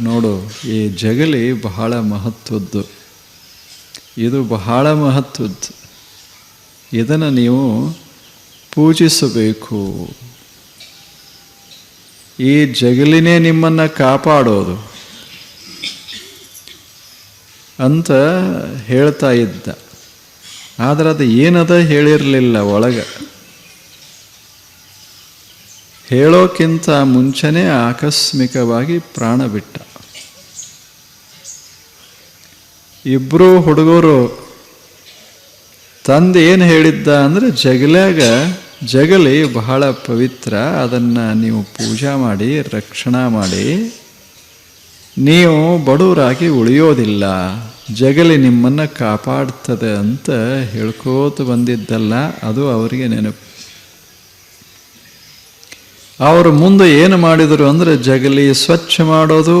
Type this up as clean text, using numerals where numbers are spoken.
ನೋಡು, ಈ ಜಗಲಿ ಬಹಳ ಮಹತ್ವದ್ದು, ಇದು ಬಹಳ ಮಹತ್ವದ್ದು, ಇದನ್ನು ನೀವು ಪೂಜಿಸಬೇಕು. ಈ ಜಗಲಿನೇ ನಿಮ್ಮನ್ನು ಕಾಪಾಡೋದು ಅಂತ ಹೇಳ್ತಾ ಇದ್ದ. ಆದರೆ ಅದು ಏನದ ಹೇಳಿರಲಿಲ್ಲ ಒಳಗೆ. ಹೇಳೋಕ್ಕಿಂತ ಮುಂಚೆನೇ ಆಕಸ್ಮಿಕವಾಗಿ ಪ್ರಾಣ ಬಿಟ್ಟ. ಇಬ್ಬರು ಹುಡುಗರು ತಂದೆ ಏನು ಹೇಳಿದ್ದ ಅಂದರೆ, ಜಗಲಿ ಬಹಳ ಪವಿತ್ರ, ಅದನ್ನು ನೀವು ಪೂಜಾ ಮಾಡಿ ರಕ್ಷಣಾ ಮಾಡಿ, ನೀವು ಬಡವರಾಗಿ ಉಳಿಯೋದಿಲ್ಲ, ಜಗಲಿ ನಿಮ್ಮನ್ನು ಕಾಪಾಡ್ತದೆ ಅಂತ ಹೇಳ್ಕೋತ ಬಂದಿದ್ದಲ್ಲ. ಅದು ಅವರಿಗೆ ನೆನಪು. ಅವರು ಮುಂದೆ ಏನು ಮಾಡಿದರು ಅಂದರೆ, ಜಗಲಿ ಸ್ವಚ್ಛ ಮಾಡೋದು,